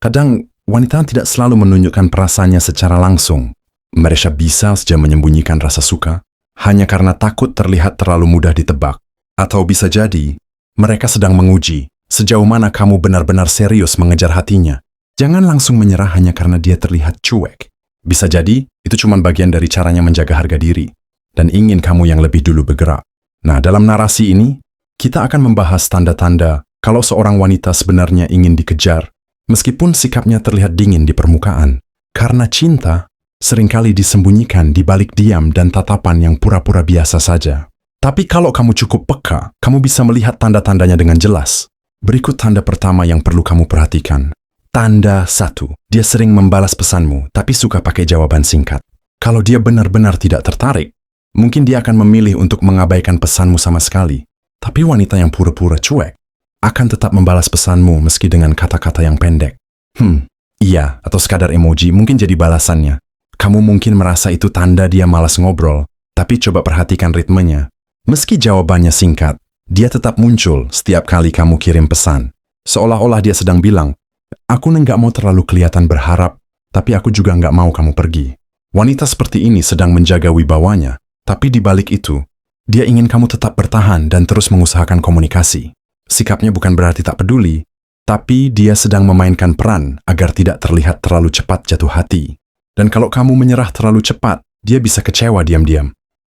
Kadang, wanita tidak selalu menunjukkan perasaannya secara langsung. Mereka bisa saja menyembunyikan rasa suka hanya karena takut terlihat terlalu mudah ditebak. Atau bisa jadi, mereka sedang menguji sejauh mana kamu benar-benar serius mengejar hatinya. Jangan langsung menyerah hanya karena dia terlihat cuek. Bisa jadi, itu cuma bagian dari caranya menjaga harga diri dan ingin kamu yang lebih dulu bergerak. Nah, dalam narasi ini, kita akan membahas tanda-tanda kalau seorang wanita sebenarnya ingin dikejar, meskipun sikapnya terlihat dingin di permukaan. Karena cinta seringkali disembunyikan di balik diam dan tatapan yang pura-pura biasa saja. Tapi kalau kamu cukup peka, kamu bisa melihat tanda-tandanya dengan jelas. Berikut tanda pertama yang perlu kamu perhatikan. Tanda 1. Dia sering membalas pesanmu, tapi suka pakai jawaban singkat. Kalau dia benar-benar tidak tertarik, mungkin dia akan memilih untuk mengabaikan pesanmu sama sekali. Tapi wanita yang pura-pura cuek akan tetap membalas pesanmu meski dengan kata-kata yang pendek. Iya, atau sekadar emoji mungkin jadi balasannya. Kamu mungkin merasa itu tanda dia malas ngobrol, tapi coba perhatikan ritmenya. Meski jawabannya singkat, dia tetap muncul setiap kali kamu kirim pesan. Seolah-olah dia sedang bilang, aku nggak mau terlalu kelihatan berharap, tapi aku juga nggak mau kamu pergi. Wanita seperti ini sedang menjaga wibawanya, tapi di balik itu, dia ingin kamu tetap bertahan dan terus mengusahakan komunikasi. Sikapnya bukan berarti tak peduli, tapi dia sedang memainkan peran agar tidak terlihat terlalu cepat jatuh hati. Dan kalau kamu menyerah terlalu cepat, dia bisa kecewa diam-diam.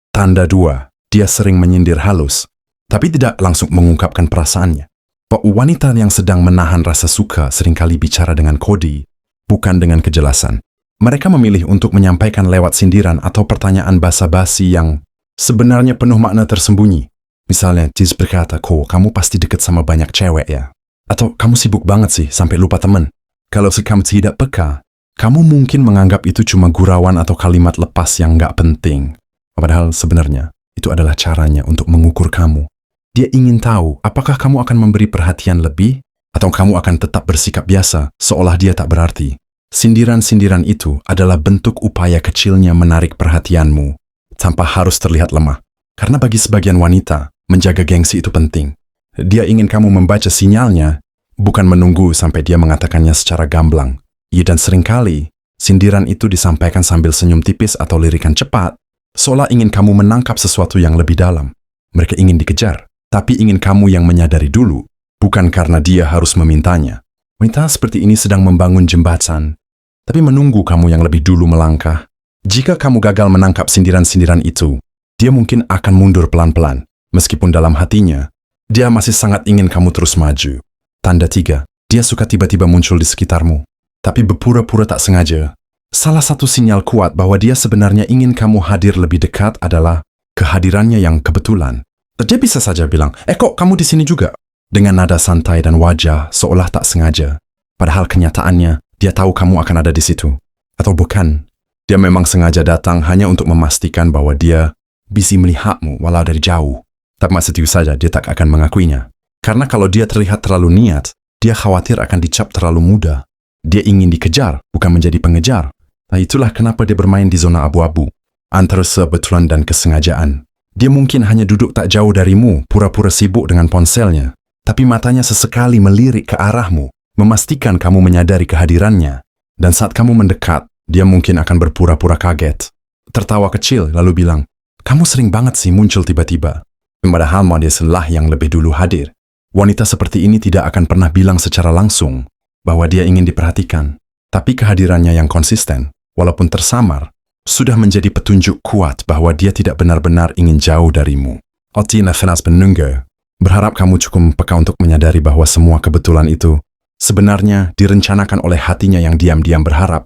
Tanda 2. Dia sering menyindir halus, tapi tidak langsung mengungkapkan perasaannya. Wanita yang sedang menahan rasa suka seringkali bicara dengan kode, bukan dengan kejelasan. Mereka memilih untuk menyampaikan lewat sindiran atau pertanyaan basa-basi yang sebenarnya penuh makna tersembunyi. Misalnya, Jiz berkata, kamu pasti deket sama banyak cewek ya? Atau, kamu sibuk banget sih sampai lupa temen. Kalau kamu tidak peka, kamu mungkin menganggap itu cuma gurauan atau kalimat lepas yang nggak penting. Padahal sebenarnya, itu adalah caranya untuk mengukur kamu. Dia ingin tahu apakah kamu akan memberi perhatian lebih atau kamu akan tetap bersikap biasa seolah dia tak berarti. Sindiran-sindiran itu adalah bentuk upaya kecilnya menarik perhatianmu tanpa harus terlihat lemah. Karena bagi sebagian wanita, menjaga gengsi itu penting. Dia ingin kamu membaca sinyalnya, bukan menunggu sampai dia mengatakannya secara gamblang. Dan seringkali, sindiran itu disampaikan sambil senyum tipis atau lirikan cepat, seolah ingin kamu menangkap sesuatu yang lebih dalam. Mereka ingin dikejar, tapi ingin kamu yang menyadari dulu, bukan karena dia harus memintanya. Wanita seperti ini sedang membangun jembatan, tapi menunggu kamu yang lebih dulu melangkah. Jika kamu gagal menangkap sindiran-sindiran itu, dia mungkin akan mundur pelan-pelan, meskipun dalam hatinya, dia masih sangat ingin kamu terus maju. Tanda 3, dia suka tiba-tiba muncul di sekitarmu, tapi berpura-pura tak sengaja. Salah satu sinyal kuat bahwa dia sebenarnya ingin kamu hadir lebih dekat adalah kehadirannya yang kebetulan. Dia bisa saja bilang, kok kamu di sini juga? Dengan nada santai dan wajah seolah tak sengaja. Padahal kenyataannya, dia tahu kamu akan ada di situ. Atau bukan, dia memang sengaja datang hanya untuk memastikan bahwa dia bisa melihatmu walau dari jauh. Tapi maksud itu saja, dia tak akan mengakuinya. Karena kalau dia terlihat terlalu niat, dia khawatir akan dicap terlalu mudah. Dia ingin dikejar, bukan menjadi pengejar. Nah, itulah kenapa dia bermain di zona abu-abu, antara kebetulan dan kesengajaan. Dia mungkin hanya duduk tak jauh darimu, pura-pura sibuk dengan ponselnya, tapi matanya sesekali melirik ke arahmu, memastikan kamu menyadari kehadirannya. Dan saat kamu mendekat, dia mungkin akan berpura-pura kaget, tertawa kecil lalu bilang, kamu sering banget sih muncul tiba-tiba. Padahal dia selah yang lebih dulu hadir. Wanita seperti ini tidak akan pernah bilang secara langsung bahwa dia ingin diperhatikan, tapi kehadirannya yang konsisten, walaupun tersamar, sudah menjadi petunjuk kuat bahwa dia tidak benar-benar ingin jauh darimu. Otina Fenas menunggu, berharap kamu cukup peka untuk menyadari bahwa semua kebetulan itu sebenarnya direncanakan oleh hatinya yang diam-diam berharap.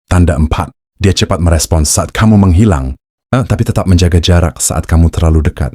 Tanda 4, dia cepat merespons saat kamu menghilang, tapi tetap menjaga jarak saat kamu terlalu dekat.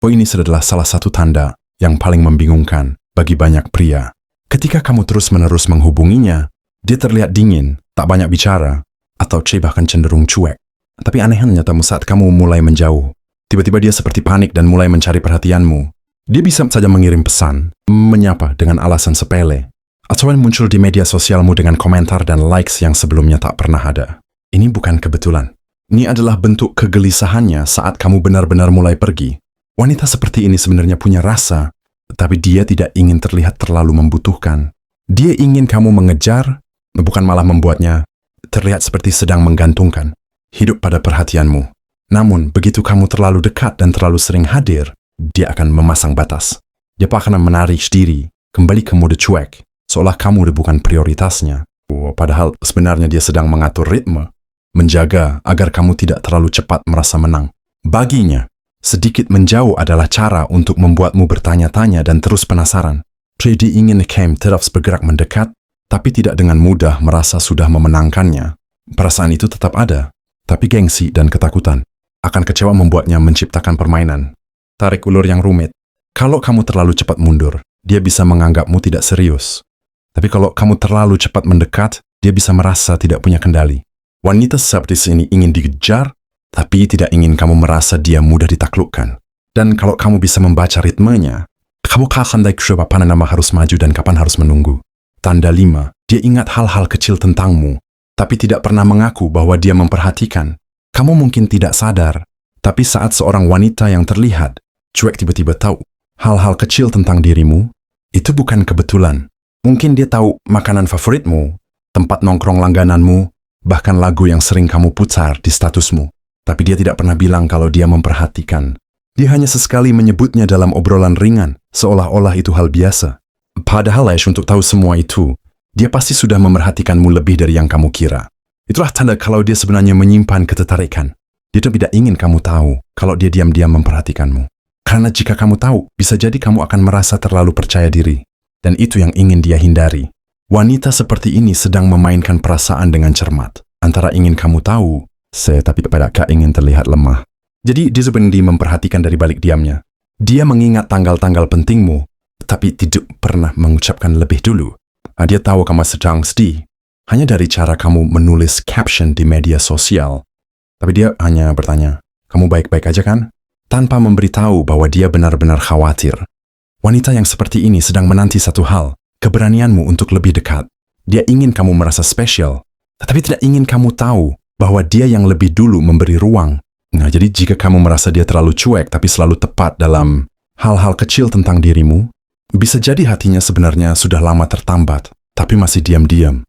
Ini adalah salah satu tanda yang paling membingungkan bagi banyak pria. Ketika kamu terus-menerus menghubunginya, dia terlihat dingin, tak banyak bicara, atau bahkan cenderung cuek. Tapi anehnya saat kamu mulai menjauh, tiba-tiba dia seperti panik dan mulai mencari perhatianmu. Dia bisa saja mengirim pesan, menyapa dengan alasan sepele, atau muncul di media sosialmu dengan komentar dan likes yang sebelumnya tak pernah ada. Ini bukan kebetulan. Ini adalah bentuk kegelisahannya saat kamu benar-benar mulai pergi. Wanita seperti ini sebenarnya punya rasa, tapi dia tidak ingin terlihat terlalu membutuhkan. Dia ingin kamu mengejar, bukan malah membuatnya terlihat seperti sedang menggantungkan hidup pada perhatianmu. Namun, begitu kamu terlalu dekat dan terlalu sering hadir, dia akan memasang batas. Dia akan menarik diri kembali ke mode cuek, seolah kamu bukan prioritasnya. Padahal sebenarnya dia sedang mengatur ritme, menjaga agar kamu tidak terlalu cepat merasa menang. Baginya, sedikit menjauh adalah cara untuk membuatmu bertanya-tanya dan terus penasaran. Dia ingin kamu terus bergerak mendekat, tapi tidak dengan mudah merasa sudah memenangkannya. Perasaan itu tetap ada, tapi gengsi dan ketakutan akan kecewa membuatnya menciptakan permainan tarik ulur yang rumit. Kalau kamu terlalu cepat mundur, dia bisa menganggapmu tidak serius. Tapi kalau kamu terlalu cepat mendekat, dia bisa merasa tidak punya kendali. Wanita seperti ini ingin dikejar, tapi tidak ingin kamu merasa dia mudah ditaklukkan. Dan kalau kamu bisa membaca ritmenya, kamu akan tahu kapan nama harus maju dan kapan harus menunggu. Tanda 5, dia ingat hal-hal kecil tentangmu, tapi tidak pernah mengaku bahwa dia memperhatikan. Kamu mungkin tidak sadar, tapi saat seorang wanita yang terlihat cuek tiba-tiba tahu hal-hal kecil tentang dirimu, itu bukan kebetulan. Mungkin dia tahu makanan favoritmu, tempat nongkrong langgananmu, bahkan lagu yang sering kamu putar di statusmu. Tapi dia tidak pernah bilang kalau dia memperhatikan. Dia hanya sesekali menyebutnya dalam obrolan ringan, seolah-olah itu hal biasa. Padahal untuk tahu semua itu, dia pasti sudah memerhatikanmu lebih dari yang kamu kira. Itulah tanda kalau dia sebenarnya menyimpan ketertarikan. Dia tidak ingin kamu tahu kalau dia diam-diam memperhatikanmu. Karena jika kamu tahu, bisa jadi kamu akan merasa terlalu percaya diri. Dan itu yang ingin dia hindari. Wanita seperti ini sedang memainkan perasaan dengan cermat. Antara ingin kamu tahu, tapi tidak ingin terlihat lemah. Jadi dia sebenarnya memperhatikan dari balik diamnya. Dia mengingat tanggal-tanggal pentingmu, tapi tidak pernah mengucapkan lebih dulu. Dia tahu kamu sedang sedih. Hanya dari cara kamu menulis caption di media sosial. Tapi dia hanya bertanya, kamu baik-baik aja kan? Tanpa memberitahu bahwa dia benar-benar khawatir. Wanita yang seperti ini sedang menanti satu hal, keberanianmu untuk lebih dekat. Dia ingin kamu merasa spesial, tetapi tidak ingin kamu tahu bahwa dia yang lebih dulu memberi ruang. Nah, jadi jika kamu merasa dia terlalu cuek tapi selalu tepat dalam hal-hal kecil tentang dirimu, bisa jadi hatinya sebenarnya sudah lama tertambat, tapi masih diam-diam.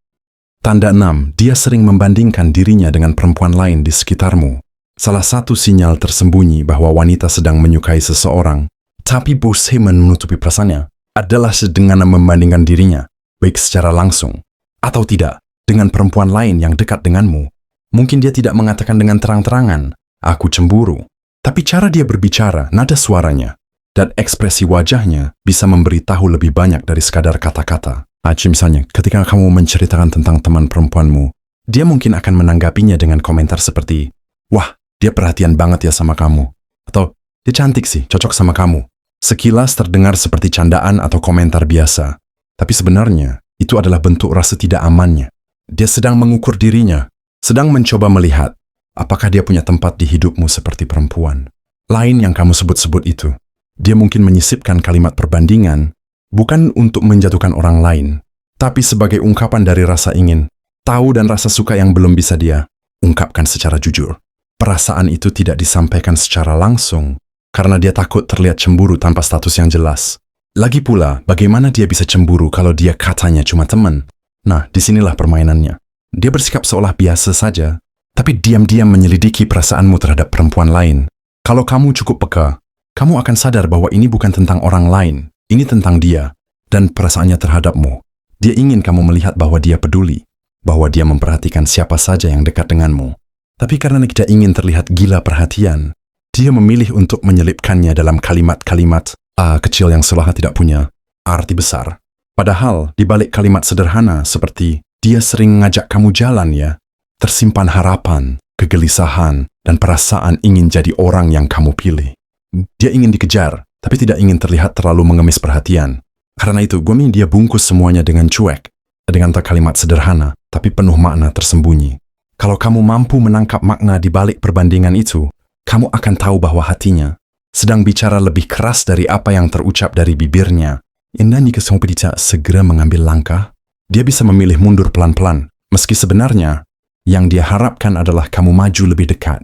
Tanda 6, dia sering membandingkan dirinya dengan perempuan lain di sekitarmu. Salah satu sinyal tersembunyi bahwa wanita sedang menyukai seseorang, tapi berusaha menutupi perasaannya, adalah dengan membandingkan dirinya, baik secara langsung atau tidak, dengan perempuan lain yang dekat denganmu. Mungkin dia tidak mengatakan dengan terang-terangan, aku cemburu. Tapi cara dia berbicara, nada suaranya, dan ekspresi wajahnya bisa memberitahu lebih banyak dari sekadar kata-kata. Misalnya, ketika kamu menceritakan tentang teman perempuanmu, dia mungkin akan menanggapinya dengan komentar seperti, wah, dia perhatian banget ya sama kamu. Atau, dia cantik sih, cocok sama kamu. Sekilas terdengar seperti candaan atau komentar biasa. Tapi sebenarnya, itu adalah bentuk rasa tidak amannya. Dia sedang mengukur dirinya, sedang mencoba melihat, apakah dia punya tempat di hidupmu seperti perempuan. Lain yang kamu sebut-sebut itu. Dia mungkin menyisipkan kalimat perbandingan, bukan untuk menjatuhkan orang lain, tapi sebagai ungkapan dari rasa ingin, tahu dan rasa suka yang belum bisa dia ungkapkan secara jujur. Perasaan itu tidak disampaikan secara langsung, karena dia takut terlihat cemburu tanpa status yang jelas. Lagi pula, bagaimana dia bisa cemburu kalau dia katanya cuma teman? Nah, disinilah permainannya. Dia bersikap seolah biasa saja, tapi diam-diam menyelidiki perasaanmu terhadap perempuan lain. Kalau kamu cukup peka, kamu akan sadar bahwa ini bukan tentang orang lain. Ini tentang dia dan perasaannya terhadapmu. Dia ingin kamu melihat bahwa dia peduli, bahwa dia memperhatikan siapa saja yang dekat denganmu. Tapi karena tidak ingin terlihat gila perhatian, dia memilih untuk menyelipkannya dalam kalimat-kalimat kecil yang seolah tidak punya arti besar. Padahal di balik kalimat sederhana seperti dia sering ngajak kamu jalan ya, tersimpan harapan, kegelisahan, dan perasaan ingin jadi orang yang kamu pilih. Dia ingin dikejar, tapi tidak ingin terlihat terlalu mengemis perhatian. Karena itu, gue ingin dia bungkus semuanya dengan cuek, dengan kalimat sederhana, tapi penuh makna tersembunyi. Kalau kamu mampu menangkap makna di balik perbandingan itu, kamu akan tahu bahwa hatinya sedang bicara lebih keras dari apa yang terucap dari bibirnya. Dan jika kamu tidak segera mengambil langkah, dia bisa memilih mundur pelan-pelan, meski sebenarnya yang dia harapkan adalah kamu maju lebih dekat.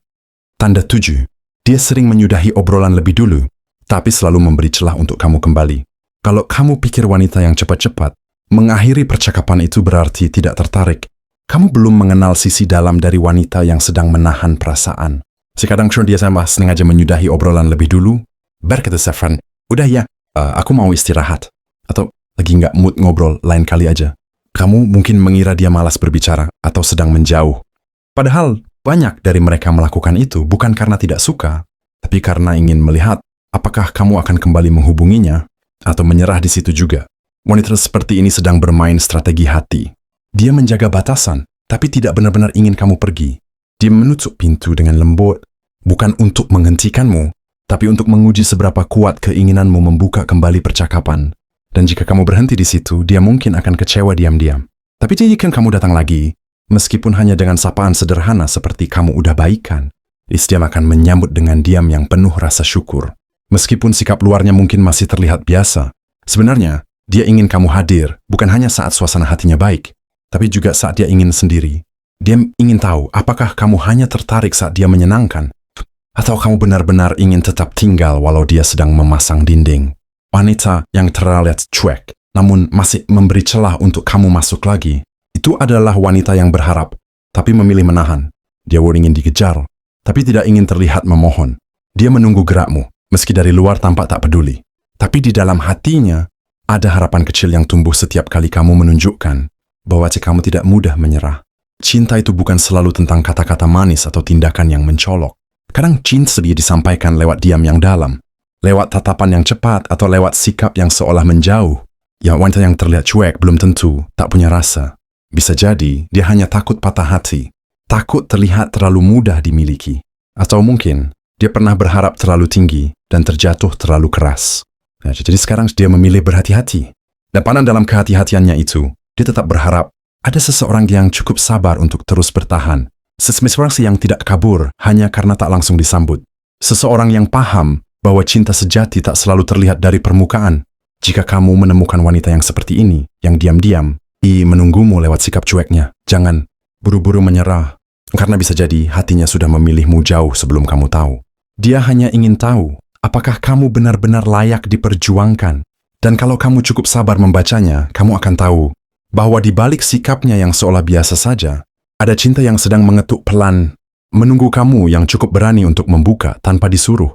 Tanda 7, dia sering menyudahi obrolan lebih dulu, tapi selalu memberi celah untuk kamu kembali. Kalau kamu pikir wanita yang cepat-cepat, Mengakhiri percakapan itu berarti tidak tertarik. Kamu belum mengenal sisi dalam dari wanita yang sedang menahan perasaan. Sekadang dia sama sengaja menyudahi obrolan lebih dulu. Kata Saffron, udah ya, aku mau istirahat. Atau lagi nggak mood ngobrol, lain kali aja. Kamu mungkin mengira dia malas berbicara atau sedang menjauh. Padahal banyak dari mereka melakukan itu bukan karena tidak suka, tapi karena ingin melihat apakah kamu akan kembali menghubunginya atau menyerah di situ juga. Wanita seperti ini sedang bermain strategi hati. Dia menjaga batasan, tapi tidak benar-benar ingin kamu pergi. Dia menutup pintu dengan lembut, bukan untuk menghentikanmu, tapi untuk menguji seberapa kuat keinginanmu membuka kembali percakapan. Dan jika kamu berhenti di situ, dia mungkin akan kecewa diam-diam. Tapi jika kamu datang lagi, meskipun hanya dengan sapaan sederhana seperti kamu udah baikan, dia akan menyambut dengan diam yang penuh rasa syukur. Meskipun sikap luarnya mungkin masih terlihat biasa, sebenarnya dia ingin kamu hadir, bukan hanya saat suasana hatinya baik, tapi juga saat dia ingin sendiri. Dia ingin tahu apakah kamu hanya tertarik saat dia menyenangkan, atau kamu benar-benar ingin tetap tinggal walau dia sedang memasang dinding. Wanita yang terlihat cuek, namun masih memberi celah untuk kamu masuk lagi, itu adalah wanita yang berharap, tapi memilih menahan. Dia ingin dikejar, tapi tidak ingin terlihat memohon. Dia menunggu gerakmu, meski dari luar tampak tak peduli. Tapi di dalam hatinya, ada harapan kecil yang tumbuh setiap kali kamu menunjukkan bahwa kamu tidak mudah menyerah. Cinta itu bukan selalu tentang kata-kata manis atau tindakan yang mencolok. Kadang cinta disampaikan lewat diam yang dalam, lewat tatapan yang cepat atau lewat sikap yang seolah menjauh. Ya, wanita yang terlihat cuek belum tentu tak punya rasa. Bisa jadi dia hanya takut patah hati, takut terlihat terlalu mudah dimiliki. Atau mungkin dia pernah berharap terlalu tinggi dan terjatuh terlalu keras. Nah, jadi sekarang dia memilih berhati-hati. Dan dalam kehati-hatiannya itu, dia tetap berharap ada seseorang yang cukup sabar untuk terus bertahan. Seseorang yang tidak kabur hanya karena tak langsung disambut. Seseorang yang paham bahwa cinta sejati tak selalu terlihat dari permukaan. Jika kamu menemukan wanita yang seperti ini, yang diam-diam, menunggumu lewat sikap cueknya, jangan buru-buru menyerah. Karena bisa jadi hatinya sudah memilihmu jauh sebelum kamu tahu. Dia hanya ingin tahu apakah kamu benar-benar layak diperjuangkan. Dan kalau kamu cukup sabar membacanya, kamu akan tahu bahwa di balik sikapnya yang seolah biasa saja, ada cinta yang sedang mengetuk pelan, menunggu kamu yang cukup berani untuk membuka tanpa disuruh.